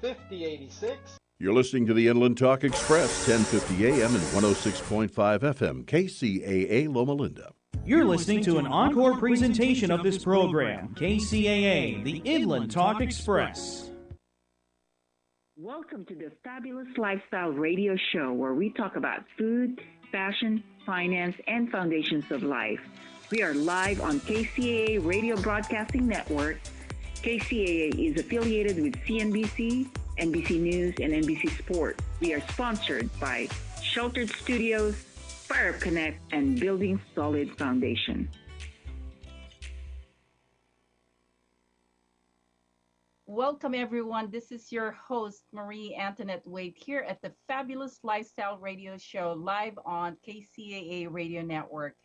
5086. You're listening to the Inland Talk Express, 1050 AM and 106.5 FM, KCAA Loma Linda. You're listening to an encore presentation of this program, KCAA, the Inland Talk Express. Welcome to the Fabulous Lifestyle Radio Show, where we talk about food, fashion, finance, and foundations of life. We are live on KCAA Radio Broadcasting Network. KCAA is affiliated with CNBC, NBC News, and NBC Sport. We are sponsored by Sheltered Studios, Fire Up Connect, and Building Solid Foundation. Welcome, everyone. This is your host, Marie Antoinette Wade, here at the Fabulous Lifestyle Radio Show, live on KCAA Radio Network.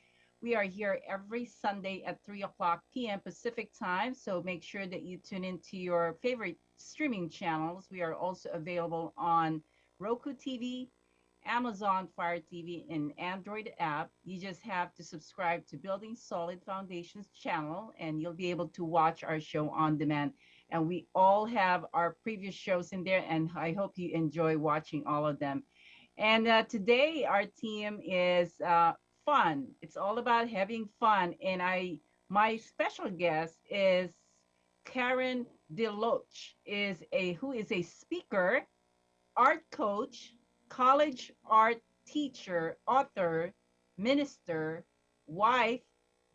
We are here every Sunday at 3 o'clock p.m. Pacific time, so make sure that you tune into your favorite streaming channels. We are also available on Roku TV, Amazon Fire TV, and Android app. You just have to subscribe to Building Solid Foundations channel, and you'll be able to watch our show on demand. And we all have our previous shows in there, and I hope you enjoy watching all of them. And today our theme is fun. It's all about having fun. And my special guest is Karen Deloach, who is a speaker, art coach, college art teacher, author, minister, wife,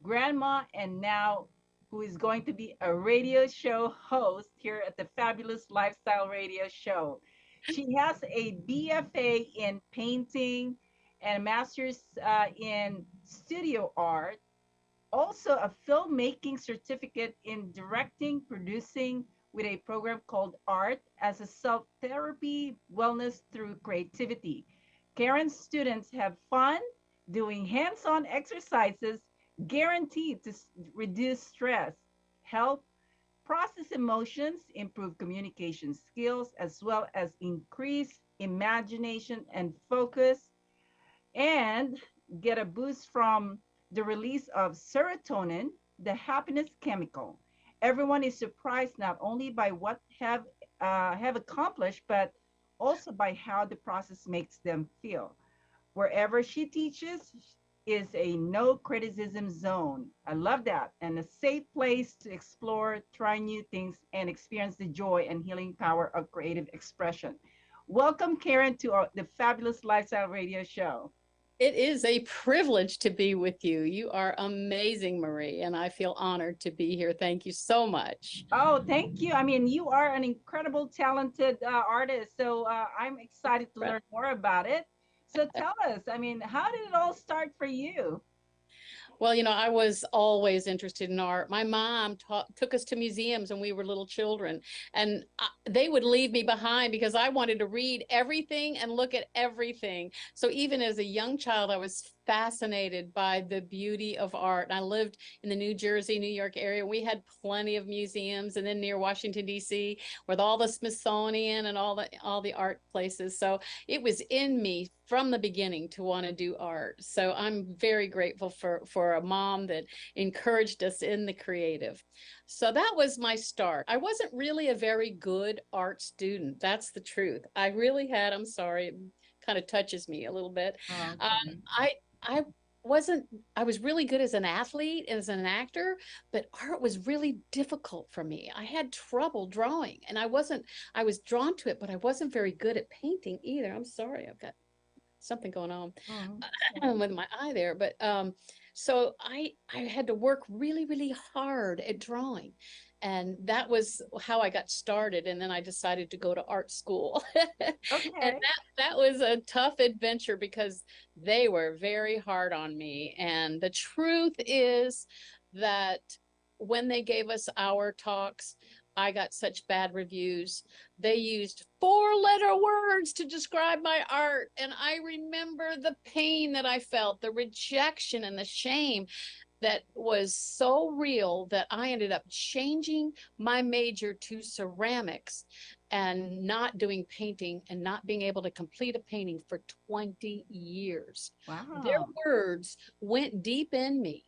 grandma, and now who is going to be a radio show host here at the Fabulous Lifestyle Radio Show. She has a BFA in painting and a master's in studio art, also a filmmaking certificate in directing, producing with a program called Art as a Self-Therapy Wellness Through Creativity. Karen's students have fun doing hands-on exercises guaranteed to reduce stress, help process emotions, improve communication skills, as well as increase imagination and focus, and get a boost from the release of serotonin, the happiness chemical. Everyone is surprised not only by what have accomplished, but also by how the process makes them feel. Wherever she teaches is a no criticism zone. I love that. And a safe place to explore, try new things, and experience the joy and healing power of creative expression. Welcome, Karen, to the Fabulous Lifestyle Radio Show. It is a privilege to be with you. You are amazing, Marie, and I feel honored to be here. Thank you so much. Oh, thank you. I mean, you are an incredible, talented artist, so I'm excited to learn more about it. So tell us, I mean, how did it all start for you? Well, I was always interested in art. My mom took us to museums when we were little children, and they would leave me behind because I wanted to read everything and look at everything. So even as a young child, I was fascinated by the beauty of art. And I lived in the New Jersey, New York area. We had plenty of museums, and then near Washington, D.C., with all the Smithsonian and all the art places. So it was in me from the beginning to want to do art. So I'm very grateful for a mom that encouraged us in the creative. So that was my start. I wasn't really a very good art student. That's the truth. I really had, I'm sorry, it kind of touches me a little bit. Okay. I was really good as an athlete, as an actor, but art was really difficult for me. I had trouble drawing, and I was drawn to it, but I wasn't very good at painting either. I'm sorry, I've got something going on with my eye there. But so I had to work really, really hard at drawing. And that was how I got started. And then I decided to go to art school. Okay. And that was a tough adventure because they were very hard on me. And the truth is that when they gave us our talks, I got such bad reviews. They used 4-letter words to describe my art. And I remember the pain that I felt, the rejection and the shame that was so real that I ended up changing my major to ceramics and not doing painting and not being able to complete a painting for 20 years. Wow. Their words went deep in me.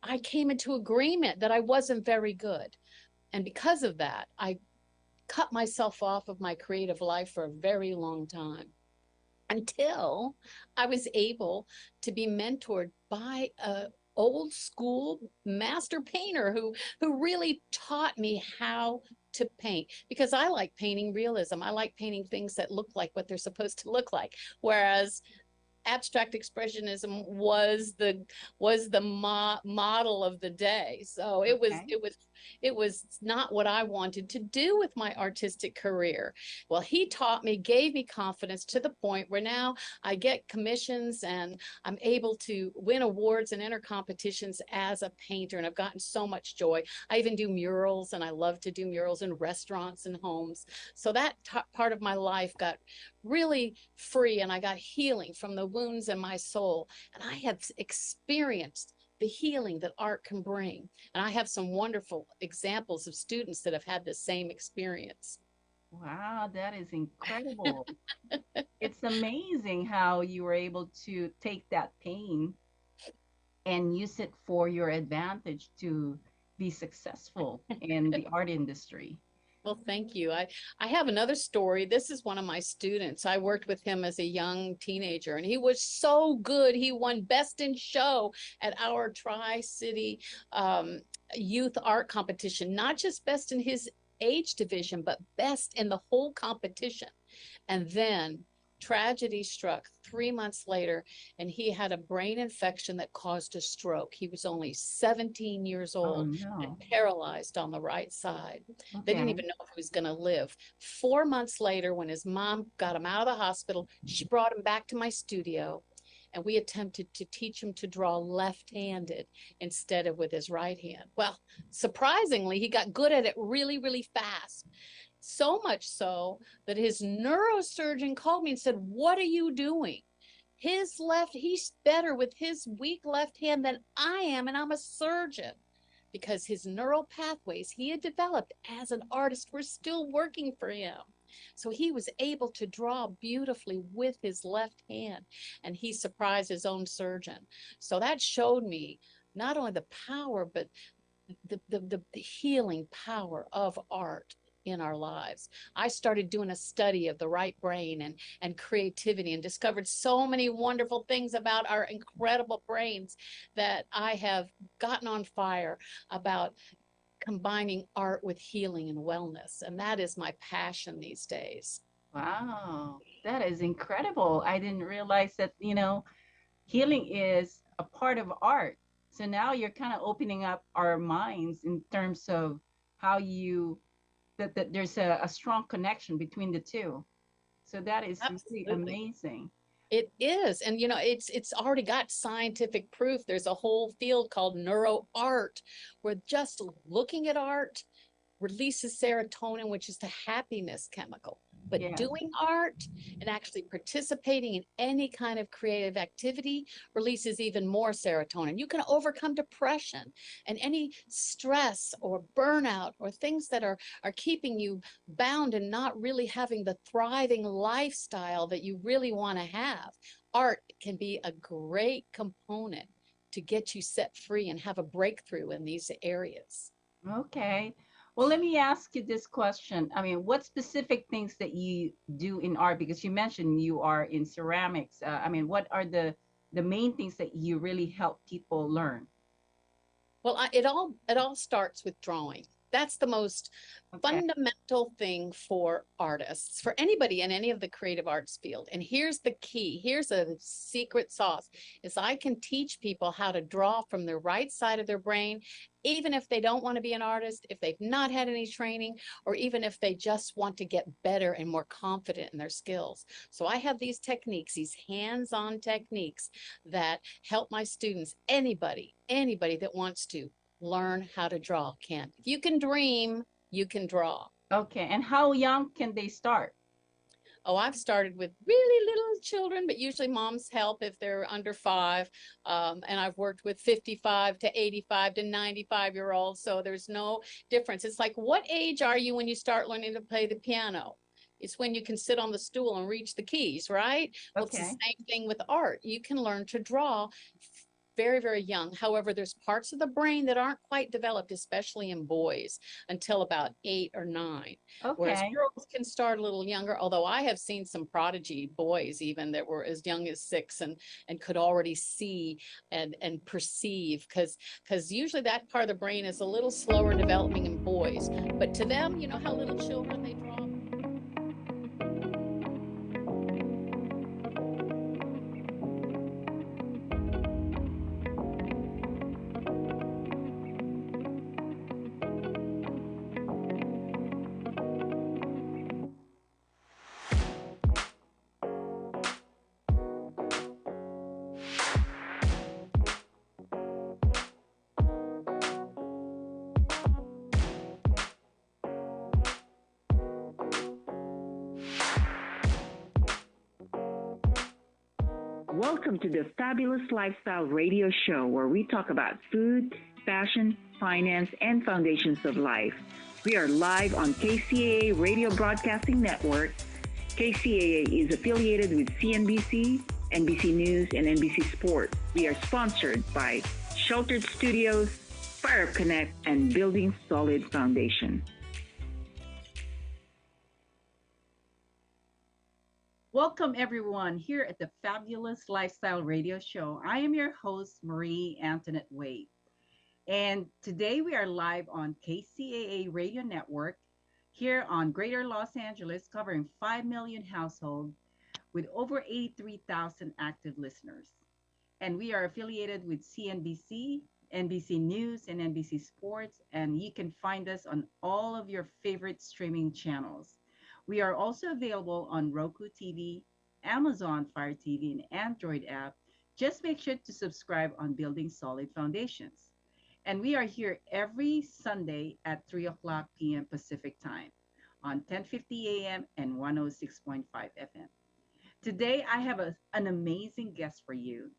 I came into agreement that I wasn't very good. And because of that, I cut myself off of my creative life for a very long time until I was able to be mentored by a old school master painter who really taught me how to paint, because I like painting realism. I like painting things that look like what they're supposed to look like, whereas abstract expressionism was the model of the day. So Okay. it was not what I wanted to do with my artistic career. Well, he taught me, gave me confidence to the point where now I get commissions and I'm able to win awards and enter competitions as a painter, and I've gotten so much joy. I even do murals, and I love to do murals in restaurants and homes. So that part of my life got really free, and I got healing from the wounds in my soul. And I have experienced the healing that art can bring. And I have some wonderful examples of students that have had the same experience. Wow, that is incredible. It's amazing how you were able to take that pain and use it for your advantage to be successful in the art industry. Well, thank you. I have another story. This is one of my students. I worked with him as a young teenager, and he was so good. He won Best in Show at our Tri-City youth art competition, not just best in his age division, but best in the whole competition. And then tragedy struck 3 months later, and he had a brain infection that caused a stroke. He was only 17 years Oh old and no. paralyzed on the right side. They didn't Okay. even know if he was going to live. 4 months later, when his mom got him out of the hospital, she brought him back to my studio, and we attempted to teach him to draw left-handed instead of with his right hand. Well, surprisingly, he got good at it really, really fast. So much so that his neurosurgeon called me and said, "What are you doing?" He's better with his weak left hand than I am, and I'm a surgeon. Because his neural pathways he had developed as an artist were still working for him. So he was able to draw beautifully with his left hand, and he surprised his own surgeon. So that showed me not only the power, but the healing power of art in our lives. I started doing a study of the right brain and creativity, and discovered so many wonderful things about our incredible brains that I have gotten on fire about combining art with healing and wellness. And that is my passion these days. Wow. That is incredible. I didn't realize that, healing is a part of art. So now you're kind of opening up our minds in terms of how that there's a strong connection between the two. So that is really Absolutely. amazing. It is. And it's already got scientific proof. There's a whole field called neuro art, where just looking at art releases serotonin, which is the happiness chemical. But Yes. doing art and actually participating in any kind of creative activity releases even more serotonin. You can overcome depression and any stress or burnout or things that are keeping you bound and not really having the thriving lifestyle that you really want to have. Art can be a great component to get you set free and have a breakthrough in these areas. Okay. Well, let me ask you this question. I mean, what specific things that you do in art? Because you mentioned you are in ceramics. I mean, what are the main things that you really help people learn? Well, it all starts with drawing. That's the most Okay. fundamental thing for artists, for anybody in any of the creative arts field. And here's the key. Here's a secret sauce is I can teach people how to draw from the right side of their brain, even if they don't want to be an artist, if they've not had any training, or even if they just want to get better and more confident in their skills. So I have these techniques, these hands-on techniques that help my students, anybody that wants to learn how to draw can. If you can dream, you can draw. Okay. And how young can they start? Oh, I've started with really little children, but usually moms help if they're under 5. And I've worked with 55 to 85 to 95-year-olds. So there's no difference. It's like, what age are you when you start learning to play the piano? It's when you can sit on the stool and reach the keys, right? Well, it's the Okay. same thing with art. You can learn to draw very, very young. However, there's parts of the brain that aren't quite developed, especially in boys, until about 8 or 9. Whereas Okay. girls can start a little younger, although I have seen some prodigy boys even that were as young as 6 and could already see and perceive, because usually that part of the brain is a little slower developing in boys. But to them, you know how little children they draw. Welcome to the Fabulous Lifestyle Radio Show, where we talk about food, fashion, finance, and foundations of life. We are live on KCAA Radio Broadcasting Network. KCAA is affiliated with CNBC, NBC News, and NBC Sports. We are sponsored by Sheltered Studios, Fire Up Connect, and Building Solid Foundation. Welcome, everyone, here at the Fabulous Lifestyle Radio Show. I am your host, Marie Antoinette Wade. And today we are live on KCAA Radio Network here on Greater Los Angeles, covering 5 million households with over 83,000 active listeners. And we are affiliated with CNBC, NBC News, and NBC Sports. And you can find us on all of your favorite streaming channels. We are also available on Roku TV, Amazon Fire TV, and Android app. Just make sure to subscribe on Building Solid Foundations. And we are here every Sunday at 3 o'clock p.m. Pacific Time on 10:50 a.m. and 106.5 FM. Today, I have an amazing guest for you.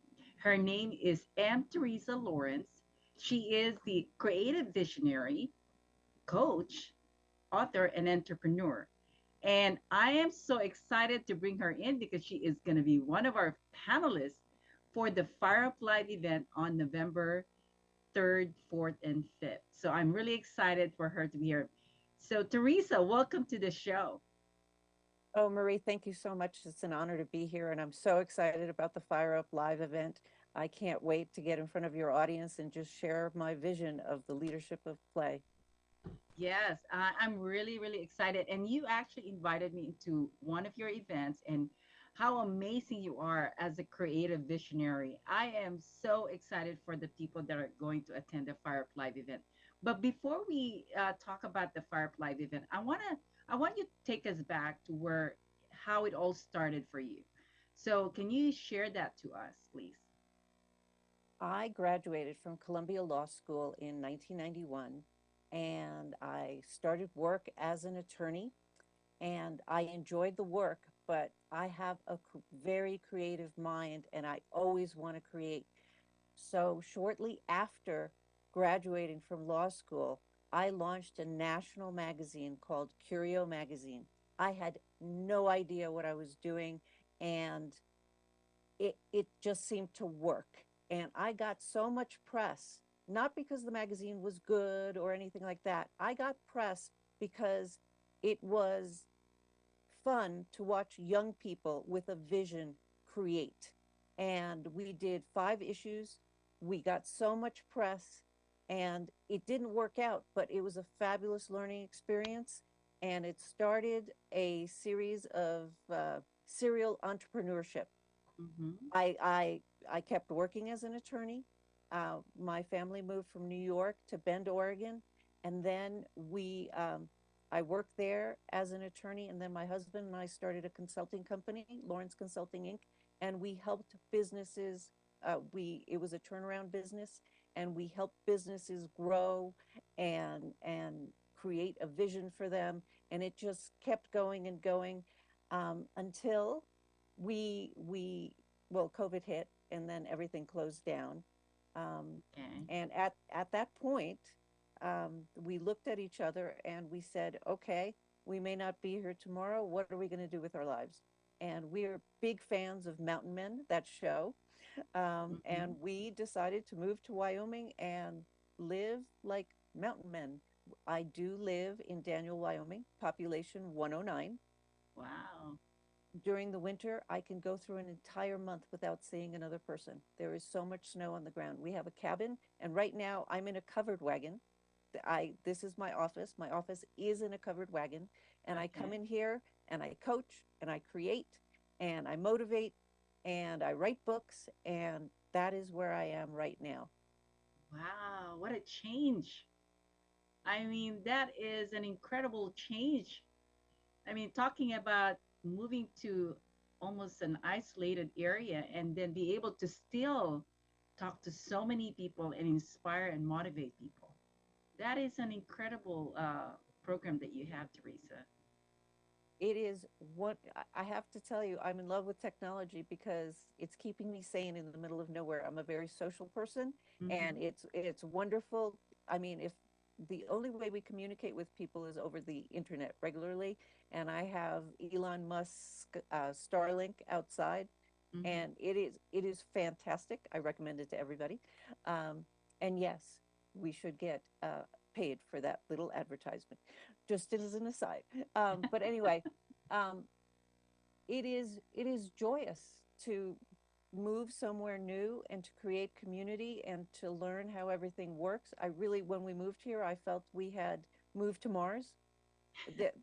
Her name is M. Teresa Lawrence. She is the creative visionary, coach, author, and entrepreneur. And I am so excited to bring her in because she is going to be one of our panelists for the Fire Up Live event on November 3rd, 4th, and 5th. So I'm really excited for her to be here. So, Teresa, welcome to the show. Oh, Marie, thank you so much. It's an honor to be here, and I'm so excited about the Fire Up Live event. I can't wait to get in front of your audience and just share my vision of the leadership of play. Yes, I'm really, really excited. And you actually invited me into one of your events, and how amazing you are as a creative visionary. I am so excited for the people that are going to attend the Fire Up Live event. But before we talk about the Fire Up Live event, I want you to take us back to where how it all started for you. So can you share that to us, please? I graduated from Columbia Law School in 1991, and I started work as an attorney, and I enjoyed the work, but I have a very creative mind, and I always want to create. So shortly after graduating from law school, I launched a national magazine called Curio Magazine. I had no idea what I was doing, and it just seemed to work. And I got so much press, not because the magazine was good or anything like that. I got press because it was fun to watch young people with a vision create. And we did 5 issues. We got so much press, and it didn't work out, but it was a fabulous learning experience. And it started a series of serial entrepreneurship. Mm-hmm. I kept working as an attorney. My family moved from New York to Bend, Oregon, and then I worked there as an attorney, and then my husband and I started a consulting company, Lawrence Consulting Inc., and we helped businesses. It was a turnaround business, and we helped businesses grow and create a vision for them, and it just kept going and going until COVID hit, and then everything closed down. Okay. And at that point, we looked at each other and we said, okay, we may not be here tomorrow. What are we going to do with our lives? And we are big fans of Mountain Men, that show. Mm-hmm. And we decided to move to Wyoming and live like mountain men. I do live in Daniel, Wyoming, population 109. Wow. During the winter, I can go through an entire month without seeing another person. There is so much snow on the ground. We have a cabin, and right now I'm in a covered wagon. This is my office. My office is in a covered wagon, and I come Okay. in here and I coach and I create and I motivate and I write books, and that is where I am right now. Wow. What a change. I mean, that is an incredible change. I mean, talking about moving to almost an isolated area and then be able to still talk to so many people and inspire and motivate people. That is an incredible program that you have, Teresa. It is what I have to tell you, I'm in love with technology because it's keeping me sane in the middle of nowhere. I'm a very social person, and Mm-hmm. it's wonderful. I mean, if the only way we communicate with people is over the internet regularly, and I have Elon Musk Starlink outside, Mm-hmm. and it is fantastic. I recommend it to everybody. Um, and yes, we should get paid for that little advertisement, just as an aside. But anyway, um, it is joyous to move somewhere new and to create community and to learn how everything works. I really, when we moved here, I felt we had moved to Mars.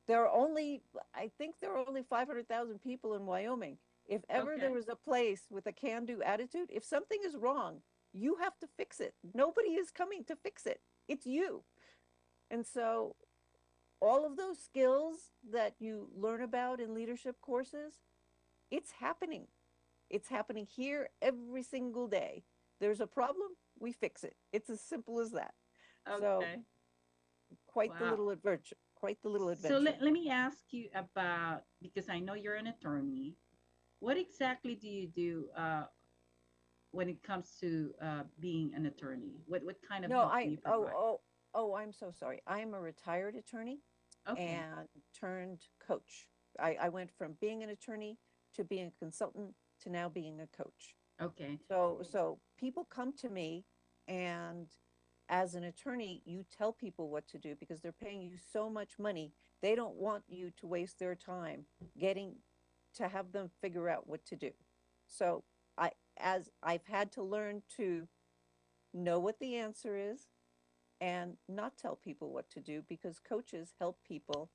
There are only, I think there are only 500,000 people in Wyoming. If ever there Okay. was a place with a can-do attitude, if something is wrong, you have to fix it. Nobody is coming to fix it. It's you. And so all of those skills that you learn about in leadership courses, it's happening. It's happening here every single day. There's a problem, we fix it. It's as simple as that. So Okay. quite the Wow. little adventure. Quite the little So adventure. let me ask you about, because I know you're an attorney, what exactly do you do when it comes to being an attorney? What kind of No, help do you provide? I'm so sorry. I am a retired attorney Okay. and turned coach. I went from being an attorney to being a consultant to now being a coach. Okay. So people come to me, and as an attorney, you tell people what to do because they're paying you so much money. They don't want you to waste their time getting to have them figure out what to do. So I as I've had to learn to know what the answer is and not tell people what to do because coaches help people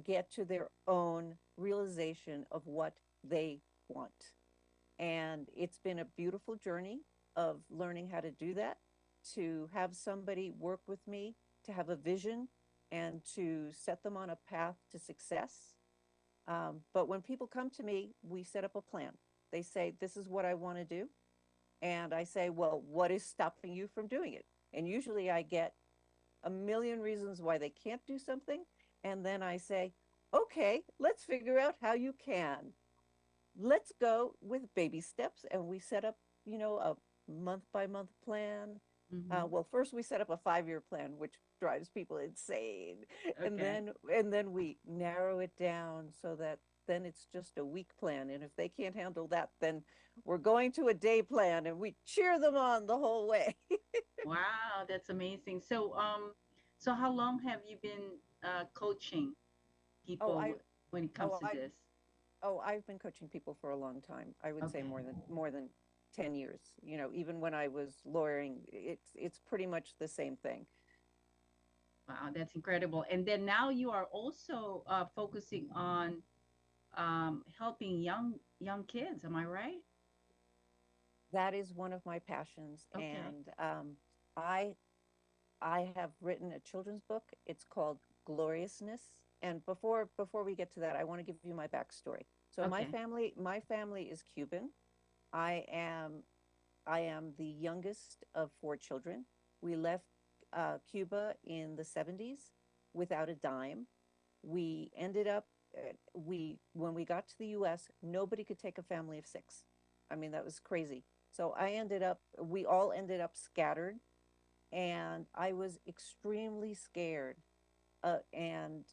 get to their own realization of what they want. And it's been a beautiful journey of learning how to do that, to have somebody work with me, to have a vision, and to set them on a path to success. But when people come to me, we set up a plan. They say, "This is what I want to do." And I say, "Well, what is stopping you from doing it?" And usually I get a million reasons why they can't do something. And then I say, "Okay, let's figure out how you can. Let's go with baby steps." And we set up, a month by month plan. Mm-hmm. Well, first we set up a 5-year plan, which drives people insane. And Okay. then and then we narrow it down so that then it's just a week plan. And if they can't handle that, then we're going to a day plan and we cheer them on the whole way. Wow, that's amazing. So how long have you been coaching Oh, people I when it comes oh to I this? I've been coaching people for a long time. I would say Okay. more than 10 years. Even when I was lawyering, it's pretty much the same thing. Wow, that's incredible. And then now you are also focusing on helping young kids. Am I right? That is one of my passions, Okay. and I I have written a children's book. It's called Gloriousness. And before we get to that, I want to give you my backstory. So Okay. my family is Cuban. I am I am the youngest of 4 children. We left Cuba in the 70s without a dime. We ended up we when we got to the US, nobody could take a family of 6. I mean, that was crazy. So we all ended up scattered, and I was extremely scared. And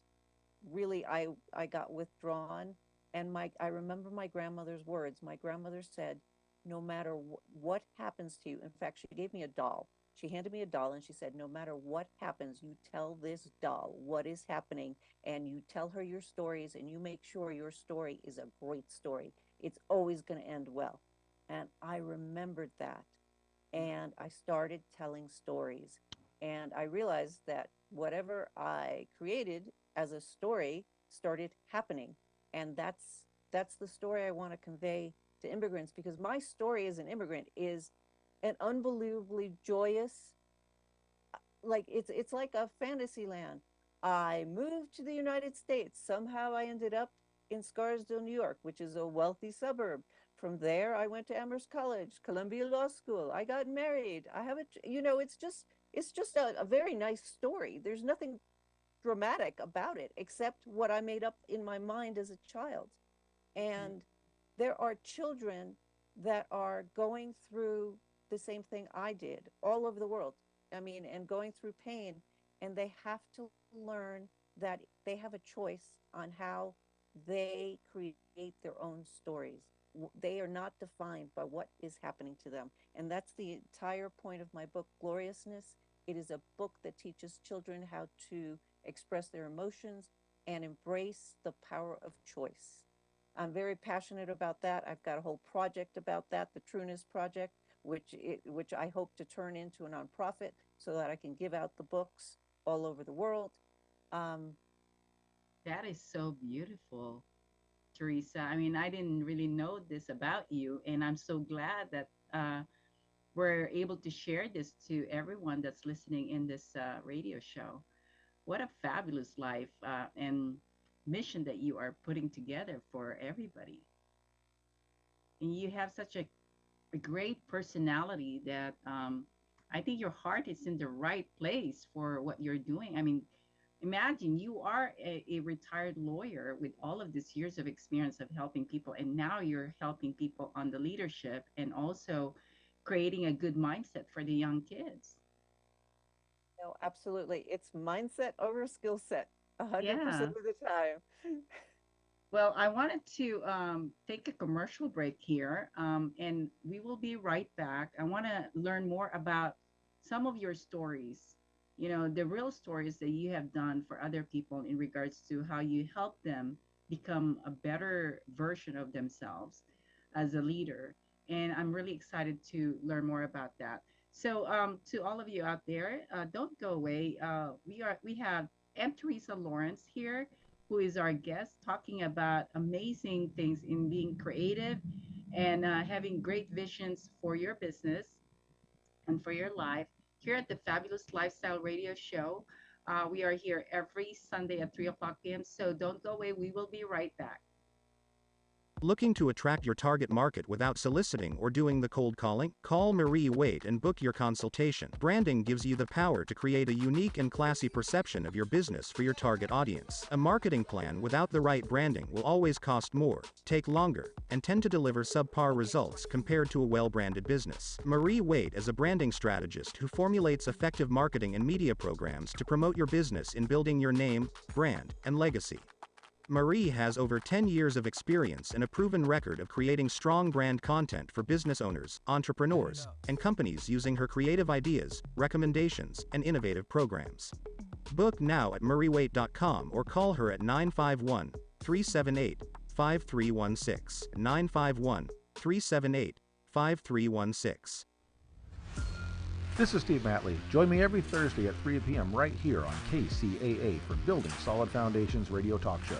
really, I got withdrawn. And I remember my grandmother's words. My grandmother said, no matter what happens to you. In fact, she gave me a doll. She handed me a doll and she said, no matter what happens, you tell this doll what is happening and you tell her your stories and you make sure your story is a great story. It's always going to end well. And I remembered that. And I started telling stories. And I realized that whatever I created as a story started happening. And that's the story I want to convey to immigrants, because my story as an immigrant is an unbelievably joyous, like it's like a fantasy land. I moved to the United States. Somehow I ended up in Scarsdale, New York, which is a wealthy suburb. From there, I went to Amherst College, Columbia Law School. I got married. I have it's just a very nice story. There's nothing dramatic about it except what I made up in my mind as a child. And there are children that are going through the same thing I did all over the world. I mean, and going through pain, and they have to learn that they have a choice on how they create their own stories. They are not defined by what is happening to them. And that's the entire point of my book, Gloriousness. It is a book that teaches children how to express their emotions and embrace the power of choice. I'm very passionate about that. I've got a whole project about that, the Trueness Project, which I hope to turn into a nonprofit so that I can give out the books all over the world. Um, That is so beautiful, Teresa. I mean, I didn't really know this about you, and I'm so glad that we're able to share this to everyone that's listening in this radio show. What a fabulous life and mission that you are putting together for everybody. And you have such a great personality that I think your heart is in the right place for what you're doing. I mean, imagine you are a retired lawyer with all of these years of experience of helping people, and now you're helping people on the leadership and also creating a good mindset for the young kids. no, absolutely. It's mindset over skill set, 100% Yeah. of the time. Well, I wanted to take a commercial break here, and we will be right back. I want to learn more about some of your stories, the real stories that you have done for other people in regards to how you help them become a better version of themselves as a leader. And I'm really excited to learn more about that. So, to all of you out there, don't go away. We have M. Teresa Lawrence here, who is our guest, talking about amazing things in being creative and having great visions for your business and for your life here at the Fabulous Lifestyle Radio Show. We are here every Sunday at 3 o'clock p.m. So don't go away. We will be right back. Looking to attract your target market without soliciting or doing the cold calling? Call Marie Waite and book your consultation. Branding gives you the power to create a unique and classy perception of your business for your target audience. A marketing plan without the right branding will always cost more, take longer, and tend to deliver subpar results compared to a well-branded business. Marie Waite is a branding strategist who formulates effective marketing and media programs to promote your business in building your name, brand, and legacy. Marie has over 10 years of experience and a proven record of creating strong brand content for business owners, entrepreneurs, and companies using her creative ideas, recommendations, and innovative programs. Book now at mariewaite.com or call her at 951 378 5316. 951 378 5316. This is Steve Matley. Join me every Thursday at 3 p.m. right here on KCAA for Building Solid Foundations radio talk show.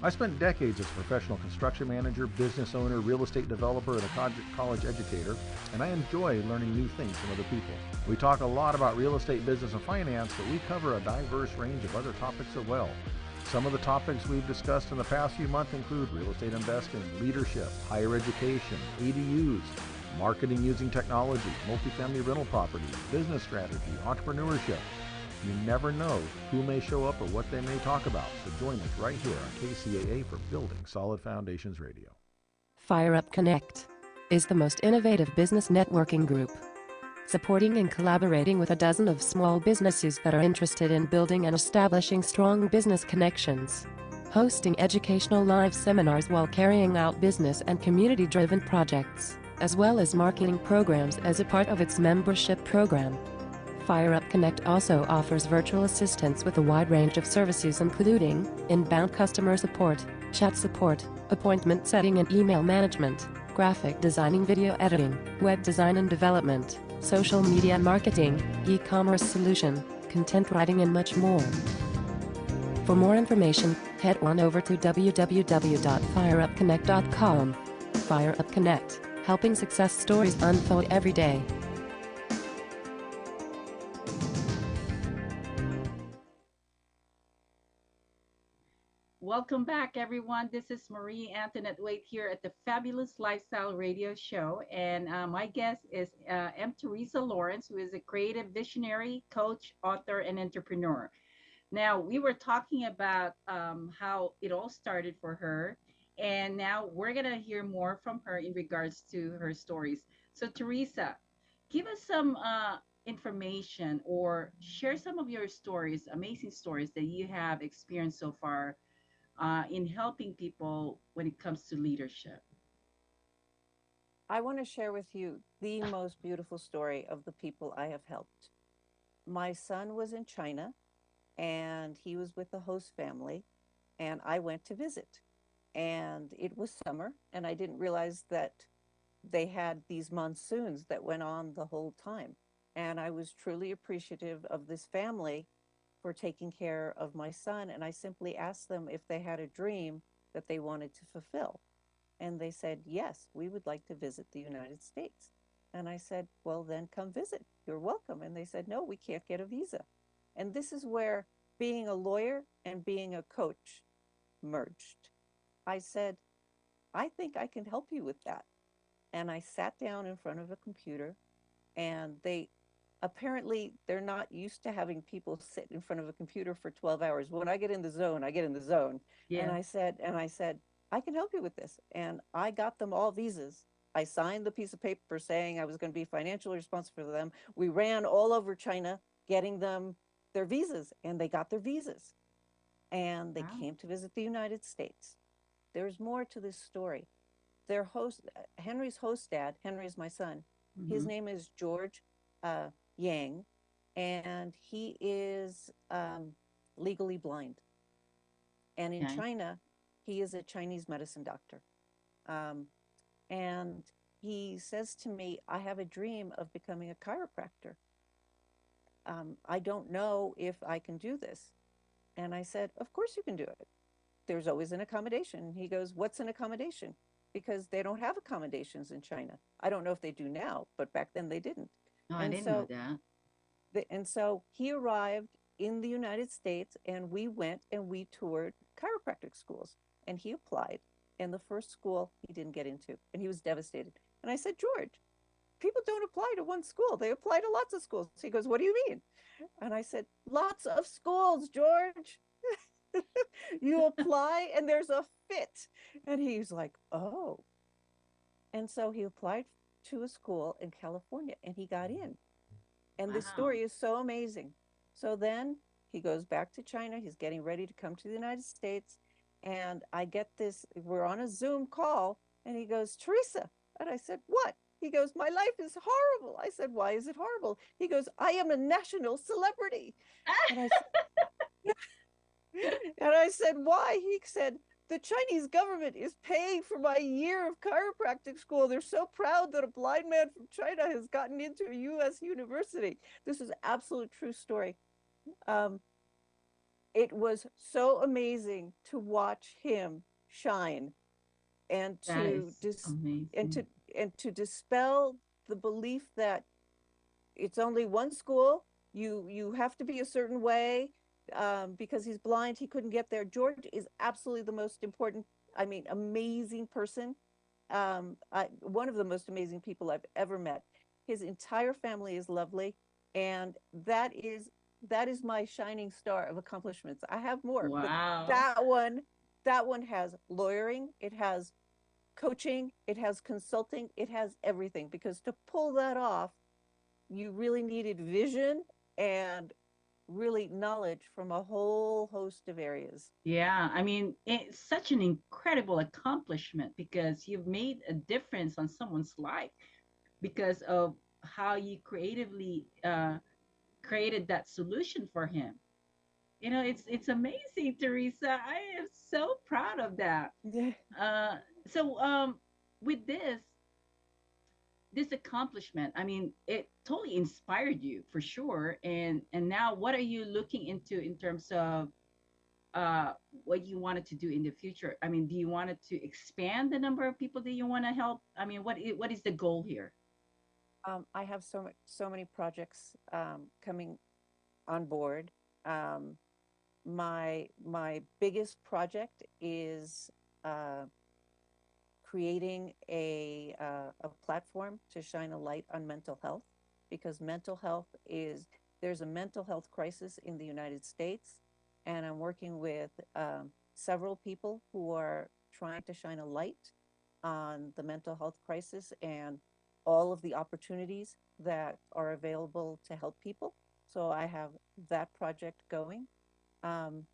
I spent decades as a professional construction manager, business owner, real estate developer, and a college educator, and I enjoy learning new things from other people. We talk a lot about real estate, business, and finance, but we cover a diverse range of other topics as well. Some of the topics we've discussed in the past few months include real estate investing, leadership, higher education, ADUs, marketing using technology, multifamily rental properties, business strategy, entrepreneurship. You never know who may show up or what they may talk about, so join us right here on KCAA for Building Solid Foundations Radio. Fire Up Connect is the most innovative business networking group, supporting and collaborating with a dozen of small businesses that are interested in building and establishing strong business connections, hosting educational live seminars while carrying out business and community-driven projects, as well as marketing programs as a part of its membership program. FireUp Connect also offers virtual assistance with a wide range of services including inbound customer support, chat support, appointment setting and email management, graphic designing, video editing, web design and development, social media marketing, e-commerce solution, content writing and much more. For more information, head on over to www.fireupconnect.com. FireUp Connect, helping success stories unfold every day. Welcome back, everyone. This is Marie Antoinette Waite here at the Fabulous Lifestyle Radio Show. And my guest is M. Teresa Lawrence, who is a creative visionary, coach, author, and entrepreneur. Now, we were talking about how it all started for her. And now we're going to hear more from her in regards to her stories. So, Teresa, give us some information or share some of your stories, amazing stories that you have experienced so far in helping people when it comes to leadership. I want to share with you the most beautiful story of the people I have helped. My son was in China and he was with the host family, and I went to visit. And it was summer, and I didn't realize that they had these monsoons that went on the whole time. And I was truly appreciative of this family for taking care of my son. And I simply asked them if they had a dream that they wanted to fulfill. And they said, yes, we would like to visit the United States. And I said, well, then come visit. You're welcome. And they said, no, we can't get a visa. And this is where being a lawyer and being a coach merged. I said, I think I can help you with that. And I sat down in front of a computer, and apparently they're not used to having people sit in front of a computer for 12 hours. When I get in the zone, I get in the zone. Yeah. And I said, I can help you with this. And I got them all visas. I signed the piece of paper saying I was going to be financially responsible for them. We ran all over China getting them their visas, and they got their visas. And they Wow. came to visit the United States. There's more to this story. Their host, Henry's host dad, Henry is my son. His Mm-hmm. name is George uh, Yang, and he is legally blind. And in Okay. China, he is a Chinese medicine doctor. Um, and he says to me, I have a dream of becoming a chiropractor. I don't know if I can do this. And I said, of course you can do it. There's always an accommodation. He goes, what's an accommodation? Because they don't have accommodations in China. I don't know if they do now, but back then they didn't. No, I And didn't know so, that. and so he arrived in the United States, and we went and we toured chiropractic schools. And he applied. And the first school he didn't get into, and he was devastated. And I said, George, people don't apply to one school. They apply to lots of schools. He goes, what do you mean? And I said, lots of schools, George. You apply and there's a fit. And he's like, oh. And so he applied to a school in California and he got in. And this Wow. story is so amazing. So then he goes back to China. He's getting ready to come to the United States. And I get this, we're on a Zoom call, and he goes, Teresa. And I said, what? He goes, my life is horrible. I said, why is it horrible? He goes, I am a national celebrity. And I said, and I said, why? He said, the Chinese government is paying for my year of chiropractic school. They're so proud that a blind man from China has gotten into a U.S. university. This is absolute true story. Um, it was so amazing to watch him shine and That to is dis- and amazing. to and to dispel the belief that it's only one school. You have to be a certain way because he's blind. He couldn't get there. George is absolutely the most important. I mean, amazing person. One of the most amazing people I've ever met. His entire family is lovely, and that is my shining star of accomplishments. I have more, but Wow. that one that one has lawyering. It has coaching. It has consulting. It has everything because to pull that off you really needed vision and really knowledge from a whole host of areas. Yeah, I mean, it's such an incredible accomplishment because you've made a difference on someone's life because of how you creatively created that solution for him. It's amazing, Teresa. I am so proud of that. Yeah. Uh, so with this accomplishment, I mean, it totally inspired you for sure. And now, what are you looking into in terms of uh, what you wanted to do in the future? I mean, do you want it to expand the number of people that you want to help? I mean, what is the goal here? I have so many projects coming on board. Um, my biggest project is uh, creating a platform to shine a light on mental health, because mental health is there's a mental health crisis in the United States, and I'm working with several people who are trying to shine a light on the mental health crisis and all of the opportunities that are available to help people. So I have that project going. Um,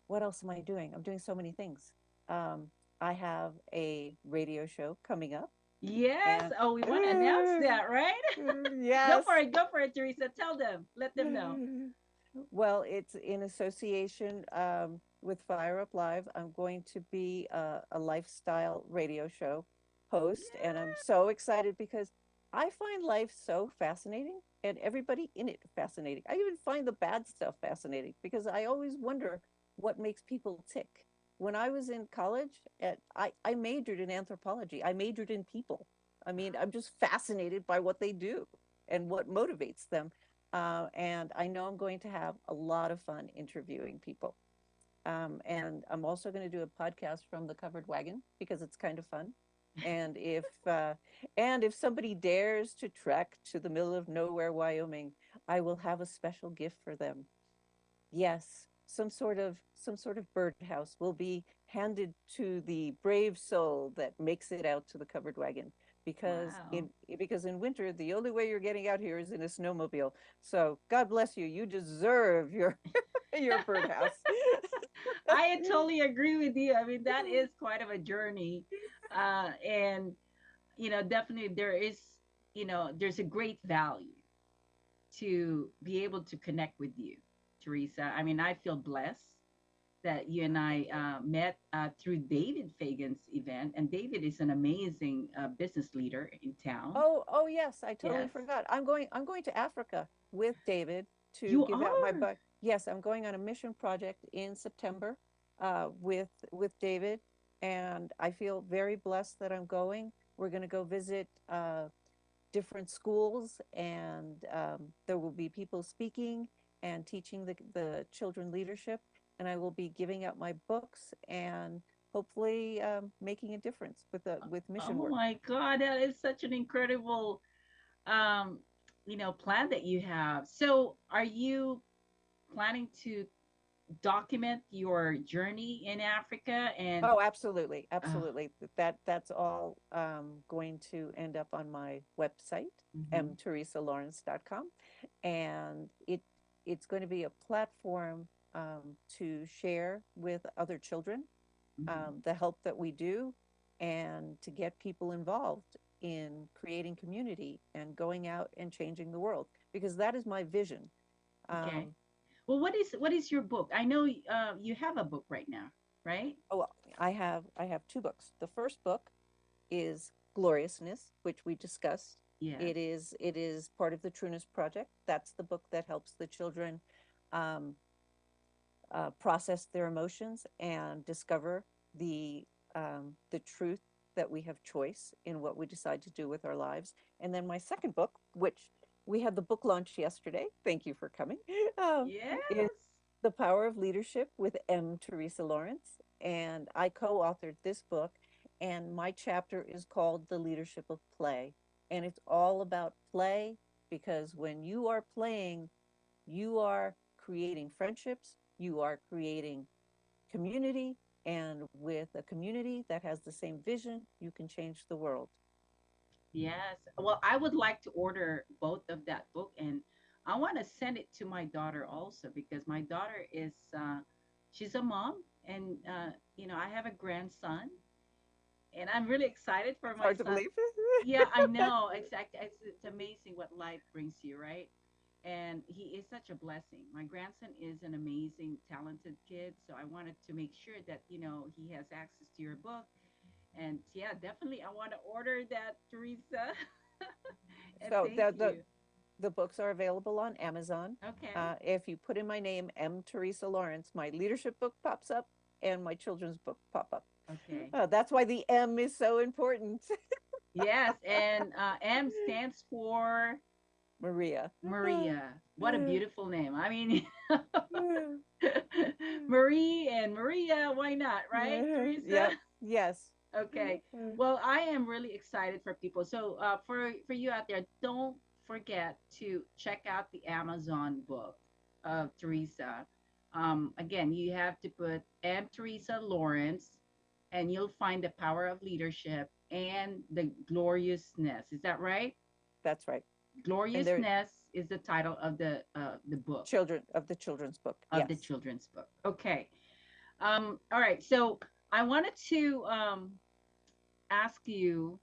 what else am I doing? I'm doing so many things. Um, I have a radio show coming up, Yes. and Oh, we want to announce that, right? Go yes. for it. Go for it, Teresa. Tell them. Let them know. Well, it's in association with Fire Up Live. I'm going to be a lifestyle radio show host, and I'm so excited because I find life so fascinating and everybody in it fascinating. I even find the bad stuff fascinating because I always wonder what makes people tick. When I was in college, I majored in anthropology. I majored in people. I mean, I'm just fascinated by what they do and what motivates them. And I know I'm going to have a lot of fun interviewing people. And I'm also going to do a podcast from the covered wagon because it's kind of fun. And if somebody dares to trek to the middle of nowhere, Wyoming, I will have a special gift for them. Yes, some sort of birdhouse will be handed to the brave soul that makes it out to the covered wagon, Wow. because in winter the only way you're getting out here is in a snowmobile. So God bless you. You deserve your your birdhouse. I totally agree with you. I mean, that is quite of a journey. And, definitely there's a great value to be able to connect with you, Teresa. I mean, I feel blessed that you and I met through David Fagan's event. And David is an amazing business leader in town. Oh yes, I totally Yes, forgot. I'm going to Africa with David to you give out my are. book. Yes, I'm going on a mission project in September with David, and I feel very blessed that I'm going. We're going to go visit different schools, and there will be people speaking and teaching the children leadership, and I will be giving out my books and hopefully making a difference with mission Oh work. my God, that is such an incredible, um, plan that you have. So, are you planning to document your journey in Africa? And Oh, absolutely, uh, absolutely. That's all going to end up on my website, mhm, mteresalawrence.com, and it's going to be a platform to share with other children mhm. the help that we do, and to get people involved in creating community and going out and changing the world, because that is my vision. Okay. Um, Well, what is your book? I know you have a book right now, right? oh, well, I have two books. The first book is Gloriousness, which we discussed. Yes. It is part of the Trueness Project. That's the book that helps the children um, process their emotions and discover the truth that we have choice in what we decide to do with our lives. And then my second book, which we had the book launch yesterday. Thank you for coming. Is Yes. The Power of Leadership with Teresa Lawrence, and I co-authored this book. And my chapter is called The Leadership of Play, and it's all about play, because when you are playing, you are creating friendships, you are creating community, and with a community that has the same vision, you can change the world. Yes. Well, I would like to order both of that book, and I want to send it to my daughter also because my daughter is she's a mom And I have a grandson, and I'm really excited for It's my hard to son. believe. Yeah, I know. It's amazing what life brings you, right? And he is such a blessing. My grandson is an amazing, talented kid. So I wanted to make sure that, he has access to your book. And yeah, definitely, I want to order that, Teresa. And So thank you. the books are available on Amazon. Okay. If you put in my name, M. Teresa Lawrence, my leadership book pops up and my children's book pop up. Okay. That's why the M is so important. Yes. And M stands for Maria. Maria. What a beautiful name. I mean, Marie and Maria, why not, right, Teresa? Yep. Yes. Okay. Well, I am really excited for people. So, for you out there, don't forget to check out the Amazon book of Teresa. Again, you have to put M. Teresa Lawrence, and you'll find the power of leadership and the gloriousness. Is that right? That's right. And they're Gloriousness is the title of the book children of the children's book. of the Yes. children's book. Okay. All right. So I wanted to ask you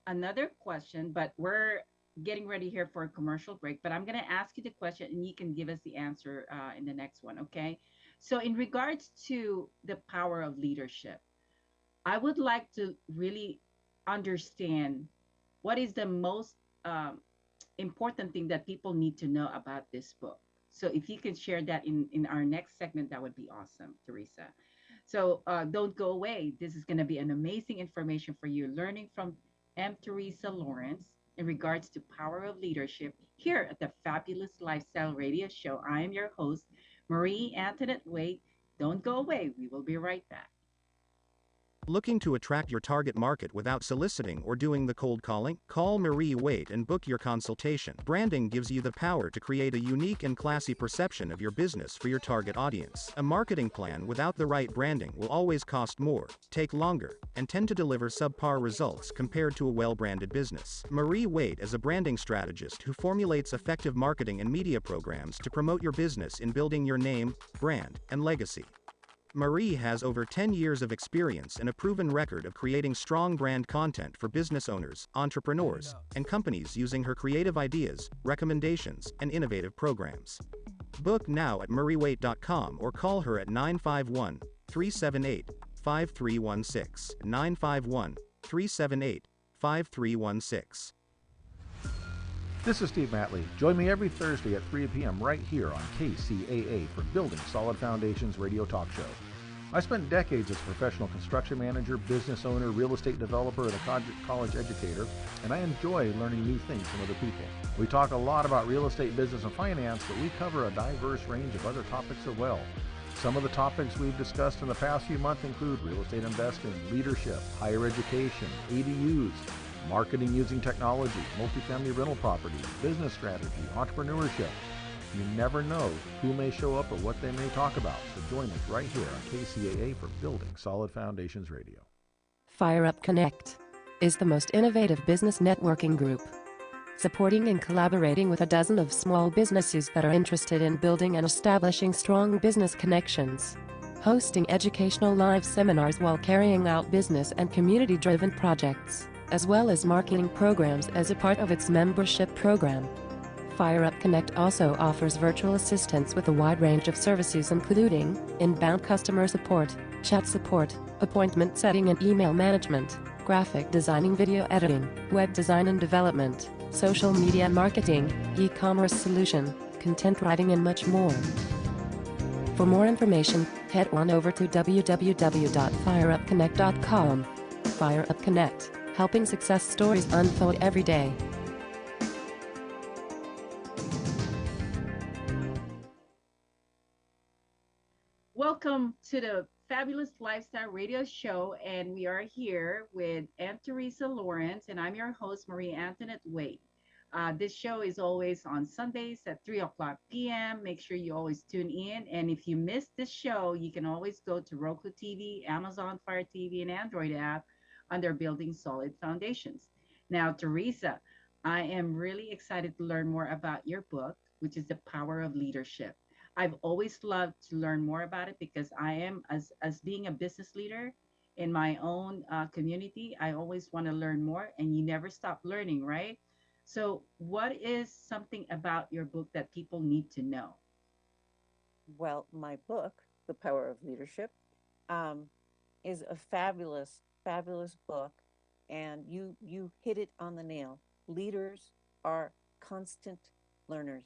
another question, but we're getting ready here for a commercial break. But I'm going to ask you the question, and you can give us the answer in the next one. Okay. So in regards to the power of leadership, I would like to really understand what is the most important thing that people need to know about this book. So if you can share that in our next segment, that would be awesome, Teresa. So don't go away. This is going to be an amazing information for you, learning from M. Teresa Lawrence in regards to power of leadership here at the Fabulous Lifestyle Radio Show. I am your host, Marie Antoinette Wade. Don't go away. We will be right back. Looking to attract your target market without soliciting or doing the cold calling? Call Marie Wait and book your consultation. Branding gives you the power to create a unique and classy perception of your business for your target audience. A marketing plan without the right branding will always cost more, take longer, and tend to deliver subpar results compared to a well-branded business. Marie Wait is a branding strategist who formulates effective marketing and media programs to promote your business in building your name, brand, and legacy. Marie has over 10 years of experience and a proven record of creating strong brand content for business owners, entrepreneurs, and companies using her creative ideas, recommendations, and innovative programs. Book now at mariewait.com or call her at 951 378 5316. 951 378 5316. This is Steve Matley. Join me every Thursday at 3 p.m. right here on KCAA for Building Solid Foundations Radio Talk Show. I spent decades as a professional construction manager, business owner, real estate developer, and a college educator, and I enjoy learning new things from other people. We talk a lot about real estate, business, and finance, but we cover a diverse range of other topics as well. Some of the topics we've discussed in the past few months include real estate investing, leadership, higher education, ADUs, marketing using technology, multifamily rental properties, business strategy, entrepreneurship. You never know who may show up or what they may talk about, so join us right here on KCAA for Building Solid Foundations Radio. Fire Up Connect is the most innovative business networking group, supporting and collaborating with a dozen of small businesses that are interested in building and establishing strong business connections. Hosting educational live seminars while carrying out business and community-driven projects, as well as marketing programs as a part of its membership program. Fire Up Connect also offers virtual assistance with a wide range of services including inbound customer support, chat support, appointment setting and email management, graphic designing, video editing, web design and development, social media marketing, e-commerce solution, content writing and much more. For more information, head on over to www.fireupconnect.com. Fire Up Connect, helping success stories unfold every day. Welcome to the Fabulous Lifestyle Radio Show, and we are here with Aunt Teresa Lawrence, and I'm your host, Marie Antoinette Wade. This show is always on Sundays at 3 o'clock p.m. Make sure you always tune in, and if you missed this show, you can always go to Roku TV, Amazon Fire TV, and Android app under Building Solid Foundations. Now, Teresa, I am really excited to learn more about your book, which is The Power of Leadership. I've always loved to learn more about it because I am, as being a business leader in my own community, I always want to learn more, and you never stop learning, right? So, what is something about your book that people need to know? Well, my book, The Power of Leadership, um, is a fabulous, fabulous book, and you hit it on the nail. Leaders are constant learners.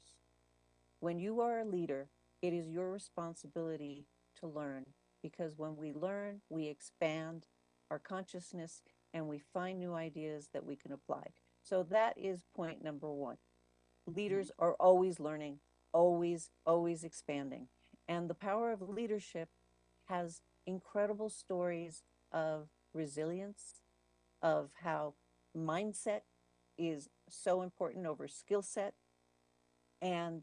When you are a leader, it is your responsibility to learn, because when we learn, we expand our consciousness and we find new ideas that we can apply. So that is point number one. Leaders are always learning, always, always expanding. And the power of leadership has incredible stories of resilience, of how mindset is so important over skill set. And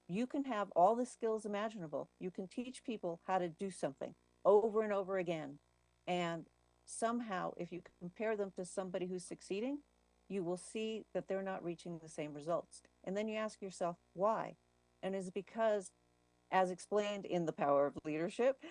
you can have all the skills imaginable. You can teach people how to do something over and over again. And somehow, if you compare them to somebody who's succeeding, you will see that they're not reaching the same results. And then you ask yourself, why? And it's because, as explained in The Power of Leadership,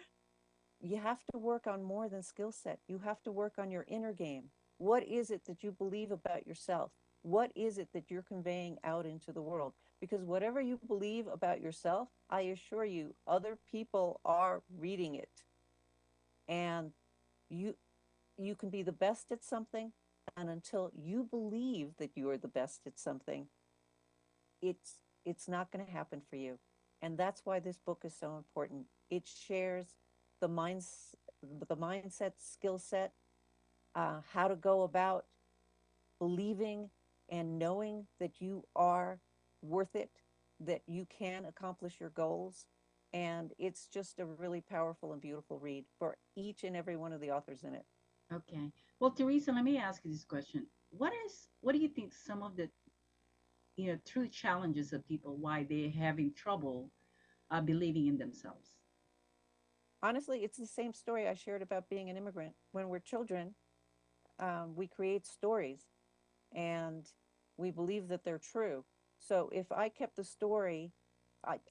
you have to work on more than skill set. You have to work on your inner game. What is it that you believe about yourself? What is it that you're conveying out into the world? Because whatever you believe about yourself, I assure you, other people are reading it. And you you can be the best at something, and until you believe that you are the best at something, it's not going to happen for you. And that's why this book is so important. It shares the minds the mindset, skill set, how to go about believing and knowing that you are worth it, that you can accomplish your goals. And it's just a really powerful and beautiful read for each and every one of the authors in it. Okay. Well, Teresa, let me ask you this question. What do you think some of the true challenges of people why they're having trouble believing in themselves? Honestly, it's the same story I shared about being an immigrant. When we're children, we create stories and we believe that they're true. So if I kept the story,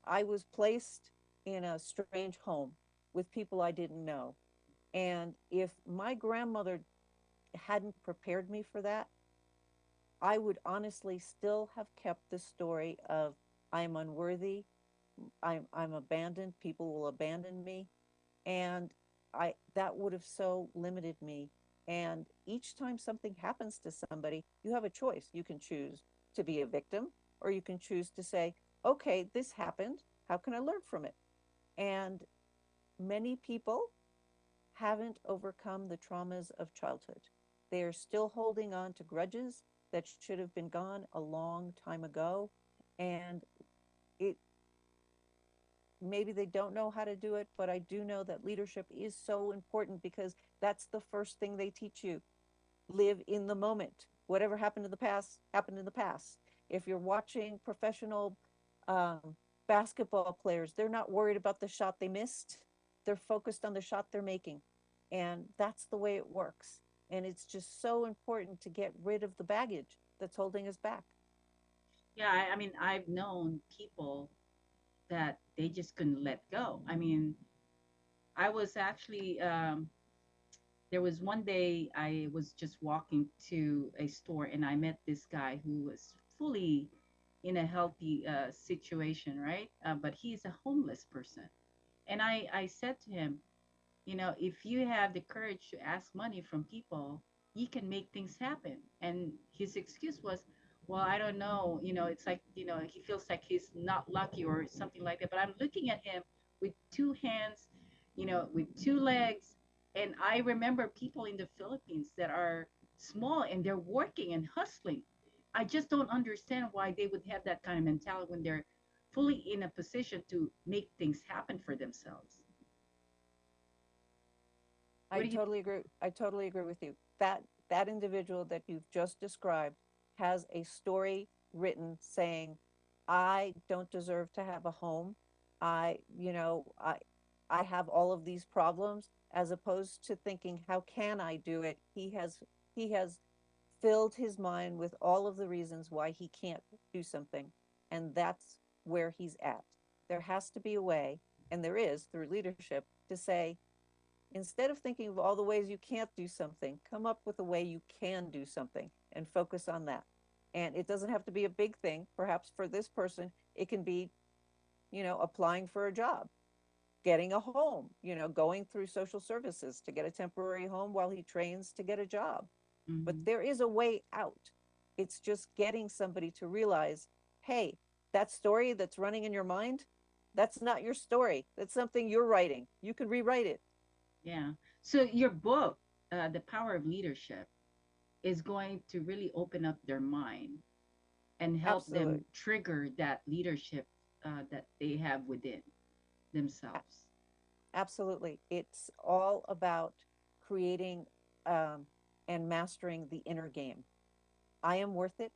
I was placed in a strange home with people I didn't know. And if my grandmother hadn't prepared me for that, I would honestly still have kept the story of I'm unworthy, I'm abandoned, people will abandon me, and I that would have so limited me. And each time something happens to somebody, you have a choice. You can choose to be a victim, or you can choose to say, okay, this happened, how can I learn from it? And many people haven't overcome the traumas of childhood. They are still holding on to grudges that should have been gone a long time ago. And it maybe they don't know how to do it, but I do know that leadership is so important because that's the first thing they teach you. Live in the moment. Whatever happened in the past happened in the past. If you're watching professional basketball players, they're not worried about the shot they missed. They're focused on the shot they're making. And that's the way it works. And it's just so important to get rid of the baggage that's holding us back. Yeah, I mean, I've known people that they just couldn't let go. I mean, I was actually there was one day I was just walking to a store and I met this guy who was fully in a healthy situation, right? But he's a homeless person. And I said to him, if you have the courage to ask money from people, you can make things happen. And his excuse was, well, I don't know. It's like, he feels like he's not lucky or something like that. But I'm looking at him with two hands, with two legs. And I remember people in the Philippines that are small and they're working and hustling. I just don't understand why they would have that kind of mentality when they're fully in a position to make things happen for themselves. What I do you totally agree. I totally agree with you. That individual that you've just described has a story written saying, "I don't deserve to have a home. I have all of these problems," as opposed to thinking, "How can I do it?" He has filled his mind with all of the reasons why he can't do something, and that's where he's at. There has to be a way, and there is through leadership, to say, instead of thinking of all the ways you can't do something, come up with a way you can do something and focus on that. And it doesn't have to be a big thing. Perhaps for this person, it can be, applying for a job, getting a home, going through social services to get a temporary home while he trains to get a job. But Hmm. there is a way out. It's just getting somebody to realize, hey, that story that's running in your mind, that's not your story. That's something you're writing. You can rewrite it. Yeah. So your book, The Power of Leadership, is going to really open up their mind and help them Absolutely. trigger that leadership that they have within themselves. Absolutely. It's all about creating um, and mastering the inner game. I am worth it,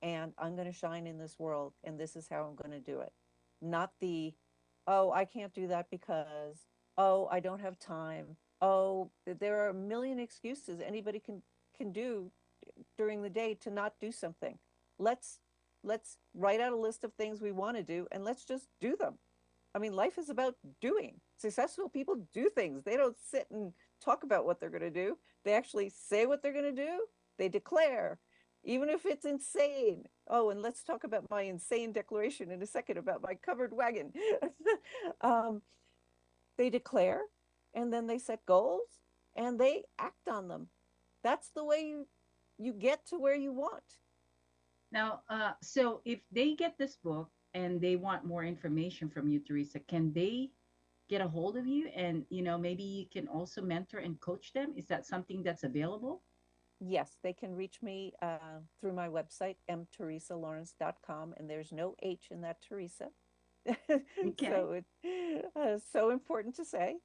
and I'm going to shine in this world, and this is how I'm going to do it. Not the, oh, I can't do that because, oh, I don't have time. Oh, there are a million excuses anybody can do during the day to not do something. Let's let's write out a list of things we want to do and let's just do them. I mean, life is about doing. Successful people do things. They don't sit and talk about what they're going to do. They actually say what they're going to do. They declare, even if it's insane. Oh, and let's talk about my insane declaration in a second about my covered wagon. um, they declare, and then they set goals, and they act on them. That's the way you get to where you want. Now, so if they get this book and they want more information from you, Teresa, can they get a hold of you? And maybe you can also mentor and coach them. Is that something that's available? Yes, they can reach me through my website, mteresalawrence.com, and there's no H in that Teresa. Okay. So it's so important to say.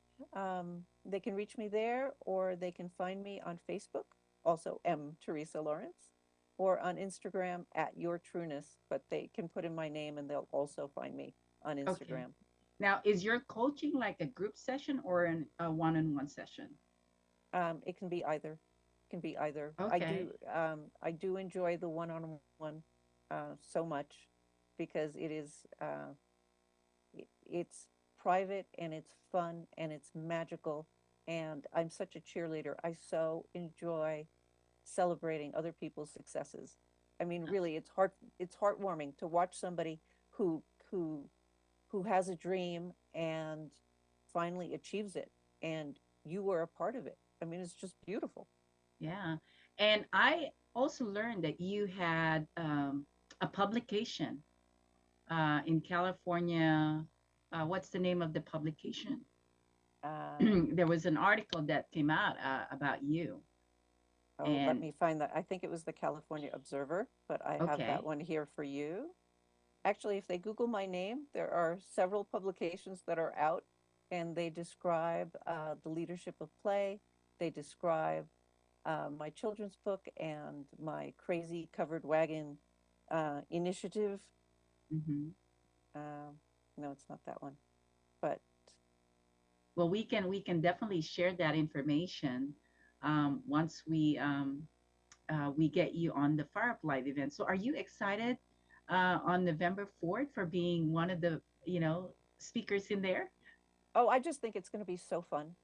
They can reach me there, or they can find me on Facebook, also M. Teresa Lawrence, or on Instagram at Your Trueness. But they can put in my name and they'll also find me on Okay. Instagram. Now, is your coaching like a group session or a one-on-one session? It can be either. It can be either. Okay. I do enjoy the one-on-one so much because it's private and it's fun and it's magical, and I'm such a cheerleader. I so enjoy celebrating other people's successes. I mean, really, it's heartwarming to watch somebody who who who has a dream and finally achieves it, and you were a part of it. I mean, it's just beautiful. Yeah. And I also learned that you had a publication in California. What's the name of the publication? Um, There was an article that came out about you. oh, let And me find that. I think it was the California Observer, but I have that okay, one here for you. Actually, if they Google my name, there are several publications that are out, and they describe the leadership of play. They describe my children's book and my crazy covered wagon initiative. hmm, Um, no, it's not that one. But well, we can definitely share that information once we get you on the Fire Up Live event. So, are you excited on November 4th for being one of the speakers in there? oh, I just think it's going to be so fun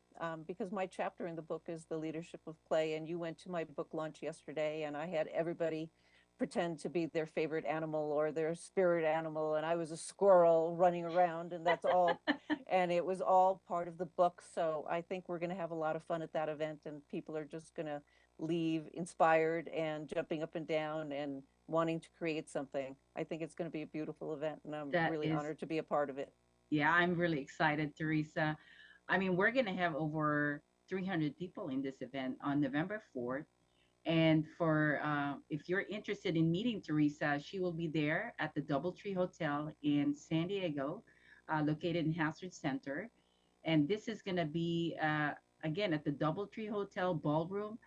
because my chapter in the book is the leadership of play. And you went to my book launch yesterday, and I had everybody pretend to be their favorite animal or their spirit animal. And I was a squirrel running around, and that's all. And it was all part of the book. So I think we're going to have a lot of fun at that event, and people are just going to leave inspired and jumping up and down and wanting to create something. I think it's going to be a beautiful event, and I'm That really is, honored to be a part of it. yeah, I'm really excited, Teresa. I mean, we're going to have over 300 people in this event on November 4th. And for if you're interested in meeting Teresa, she will be there at the DoubleTree Hotel in San Diego, located in Hazard Center. And this is going to be, again, at the DoubleTree Hotel Ballroom.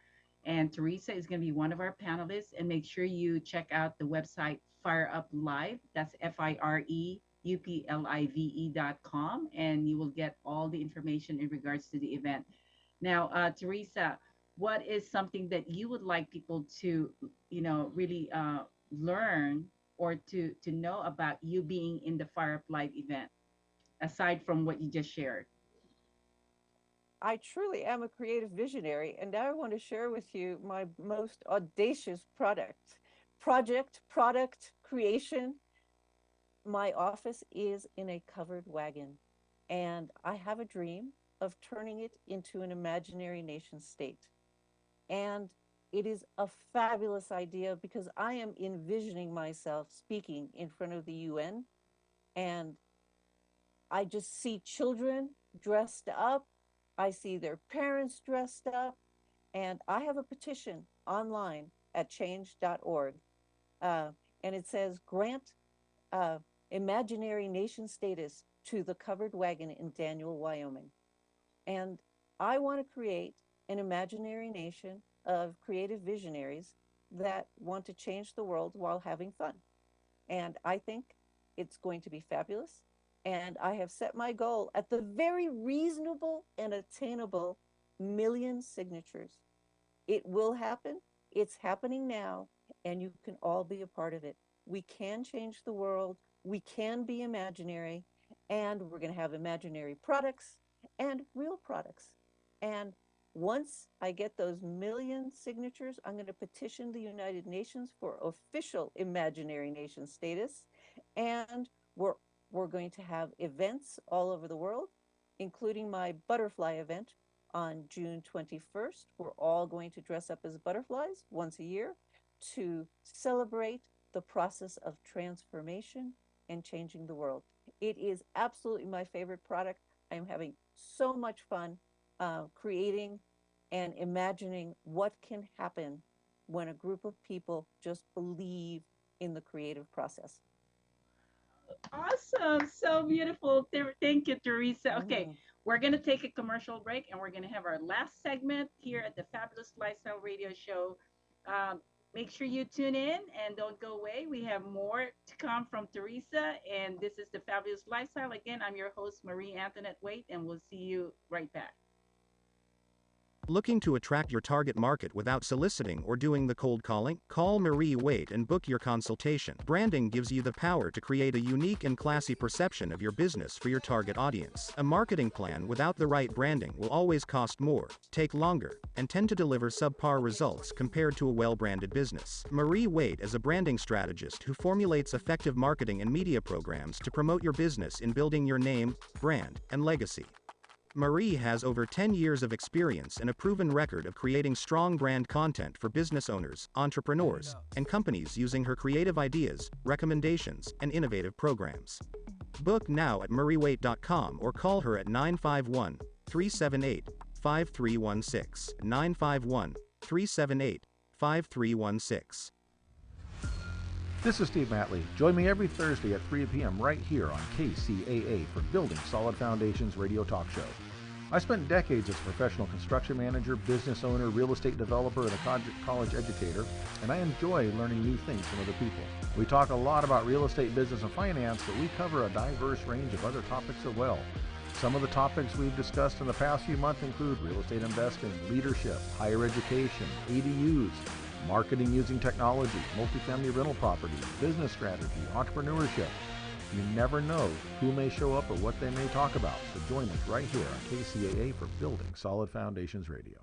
And Teresa is going to be one of our panelists. And make sure you check out the website Fire Up Live. That's FIREUPLIVE.com. And you will get all the information in regards to the event. Now, Teresa, what is something that you would like people to, really learn or to know about you being in the Fire Up Live event, aside from what you just shared? I truly am a creative visionary, and now I want to share with you my most audacious product creation. My office is in a covered wagon, and I have a dream of turning it into an imaginary nation state. And it is a fabulous idea because I am envisioning myself speaking in front of the UN, and I just see children dressed up. I see their parents dressed up. And I have a petition online at change.org. Uh, and it says, grant uh, imaginary nation status to the covered wagon in Daniel, Wyoming. And I want to create an imaginary nation of creative visionaries that want to change the world while having fun. And I think it's going to be fabulous. And I have set my goal at the very reasonable and attainable million signatures. It will happen. It's happening now, and you can all be a part of it. We can change the world. We can be imaginary, and we're going to have imaginary products and real products. And once I get those million signatures, I'm going to petition the United Nations for official imaginary nation status. And we're, we're going to have events all over the world, including my butterfly event on June 21st. We're all going to dress up as butterflies once a year to celebrate the process of transformation and changing the world. It is absolutely my favorite product. I am having so much fun creating and imagining what can happen when a group of people just believe in the creative process. Awesome. So beautiful. Thank you, Teresa. Okay, Mhm. we're going to take a commercial break and we're going to have our last segment here at the Fabulous Lifestyle Radio Show. Um, Make sure you tune in and don't go away. We have more to come from Teresa, and this is the Fabulous Lifestyle. Again, I'm your host, Marie Antoinette Waite, and we'll see you right back. Looking to attract your target market without soliciting or doing the cold calling? Call Marie Waite and book your consultation. Branding gives you the power to create a unique and classy perception of your business for your target audience. A marketing plan without the right branding will always cost more, take longer, and tend to deliver subpar results compared to a well-branded business. Marie Waite is a branding strategist who formulates effective marketing and media programs to promote your business in building your name, brand, and legacy. Marie has over 10 years of experience and a proven record of creating strong brand content for business owners, entrepreneurs, and companies using her creative ideas, recommendations, and innovative programs. Book now at mariewaite.com or call her at 951 378 5316. 951 378 5316. This is Steve Matley. Join me every Thursday at 3 p.m. right here on KCAA for Building Solid Foundations radio talk show. I spent decades as a professional construction manager, business owner, real estate developer, and a college educator, and I enjoy learning new things from other people. We talk a lot about real estate, business, and finance, but we cover a diverse range of other topics as well. Some of the topics we've discussed in the past few months include real estate investing, leadership, higher education, ADUs, marketing using technology, multifamily rental property, business strategy, entrepreneurship. You never know who may show up or what they may talk about. So join us right here on KCAA for Building Solid Foundations Radio.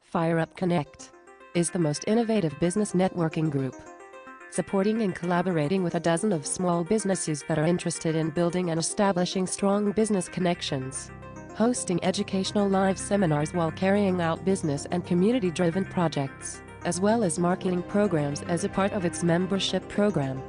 Fire Up Connect is the most innovative business networking group, supporting and collaborating with a dozen of small businesses that are interested in building and establishing strong business connections. Hosting educational live seminars while carrying out business and community-driven projects, as well as marketing programs as a part of its membership program.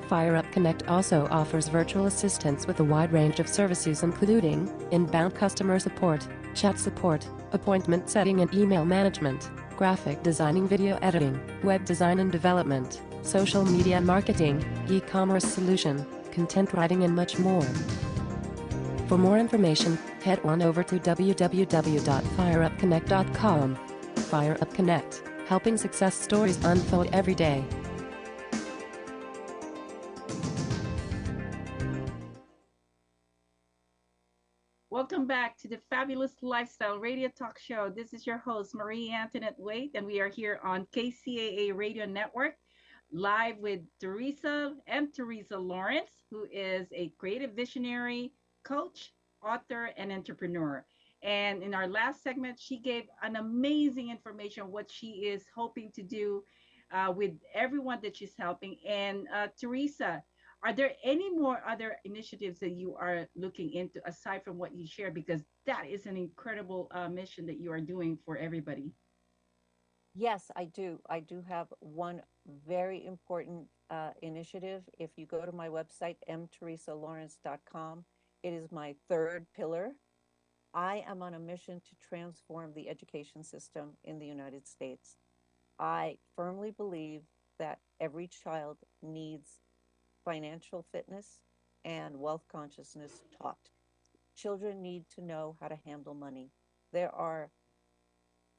Fire Up Connect also offers virtual assistance with a wide range of services including inbound customer support, chat support, appointment setting and email management, graphic designing, video editing, web design and development, social media marketing, e-commerce solution, content writing and much more. For more information, head on over to www.fireupconnect.com. Fire Up Connect, helping success stories unfold every day. Welcome back to the Fabulous Lifestyle Radio Talk Show. This is your host, Marie Antoinette Waite, and we are here on KCAA Radio Network. live with Teresa Lawrence, who is a creative visionary, coach, author, and entrepreneur. And in our last segment, she gave an amazing information what she is hoping to do with everyone that she's helping. And Teresa, are there any more other initiatives that you are looking into aside from what you shared? Because that is an incredible mission that you are doing for everybody. Yes, I do. I do have one very important initiative. If you go to my website, mteresalawrence.com, it is my third pillar. I am on a mission to transform the education system in the United States. I firmly believe that every child needs financial fitness and wealth consciousness taught. Children need to know how to handle money. There are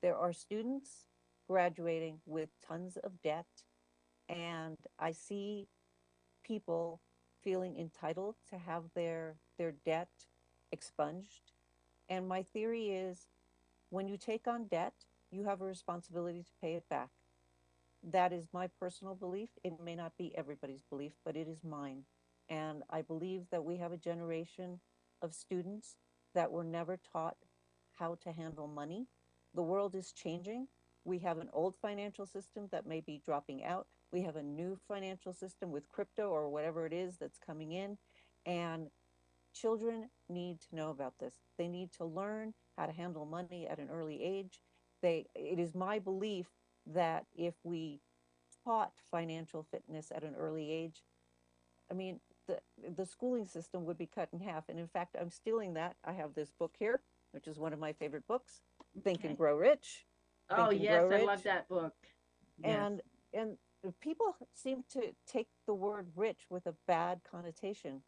there are students graduating with tons of debt, and I see people feeling entitled to have their debt expunged. And my theory is when you take on debt, you have a responsibility to pay it back. That is my personal belief. It may not be everybody's belief, but it is mine. And I believe that we have a generation of students that were never taught how to handle money. The world is changing. We have an old financial system that may be dropping out. We have a new financial system with crypto or whatever it is that's coming in. And children need to know about this. They need to learn how to handle money at an early age. It is my belief that if we taught financial fitness at an early age, I mean, the the schooling system would be cut in half. And in fact, I'm stealing that. I have this book here, which is one of my favorite books, Think and Okay. Grow Rich. Oh, Think and Grow yes, I love Rich. that book. Yes. And and people seem to take the word rich with a bad connotation.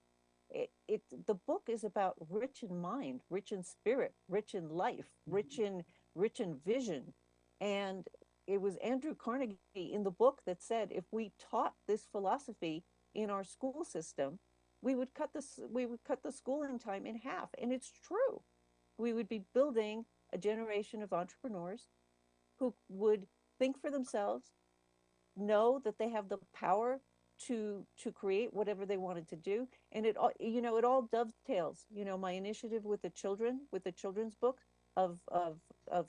The book is about rich in mind, rich in spirit, rich in life, rich in vision. And it was Andrew Carnegie in the book that said if we taught this philosophy in our school system, we would cut the schooling time in half. And it's true. We would be building a generation of entrepreneurs who would think for themselves, know that they have the power to create whatever they wanted to do. And it all, it all dovetails. My initiative with the children, with the children's book of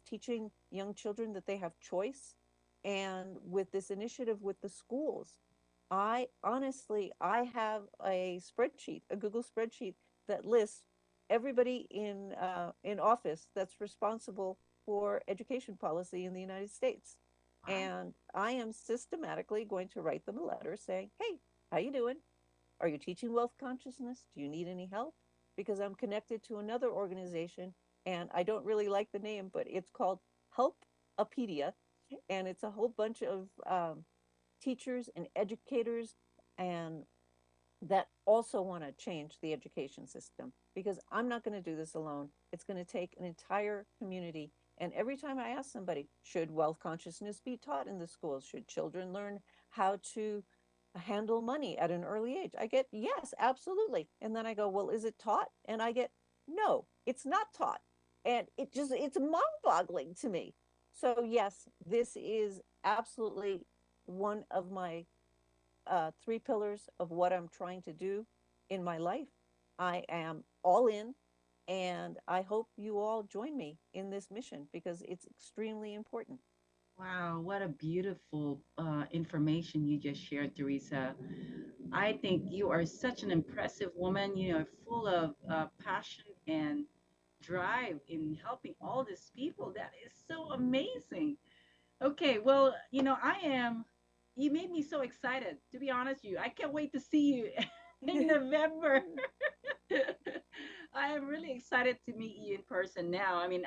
teaching young children that they have choice, and with this initiative with the schools. I have a spreadsheet, a Google spreadsheet that lists everybody in office that's responsible for education policy in the United States. Wow. And I am systematically going to write them a letter saying, "Hey, how you doing? Are you teaching wealth consciousness? Do you need any help?" Because I'm connected to another organization, and I don't really like the name, but it's called Helpopedia, and it's a whole bunch of teachers and educators and that also want to change the education system, because I'm not going to do this alone. It's going to take an entire community. And every time I ask somebody, should wealth consciousness be taught in the schools? Should children learn how to handle money at an early age? I get, yes, absolutely. And then I go, well, is it taught? And I get, no, it's not taught. And it's mind boggling to me. So, yes, this is absolutely one of my three pillars of what I'm trying to do in my life. I am all in, and I hope you all join me in this mission because it's extremely important. Wow, what a beautiful information you just shared, Teresa. I think you are such an impressive woman, full of passion and drive in helping all these people. That is so amazing. Okay, well, you made me so excited, to be honest with you. I can't wait to see you in November. I am really excited to meet you in person now. I mean,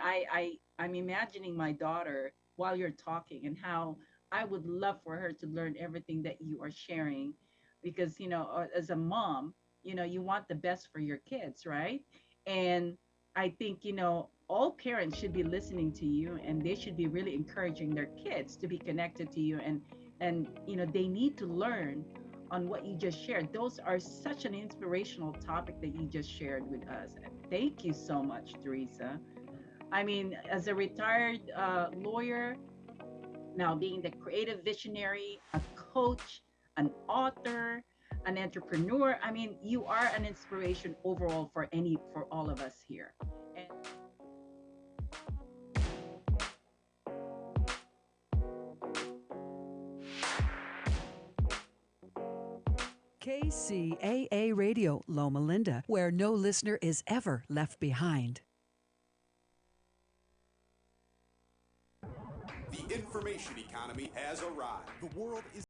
I'm imagining my daughter while you're talking and how I would love for her to learn everything that you are sharing because, as a mom, you want the best for your kids, right? And I think, all parents should be listening to you and they should be really encouraging their kids to be connected to you and they need to learn on what you just shared. Those are such an inspirational topic that you just shared with us. Thank you so much, Teresa. I mean, as a retired lawyer, now being the creative visionary, a coach, an author, an entrepreneur. I mean, you are an inspiration overall for all of us here. And KCAA Radio, Loma Linda, where no listener is ever left behind. The information economy has arrived. The world is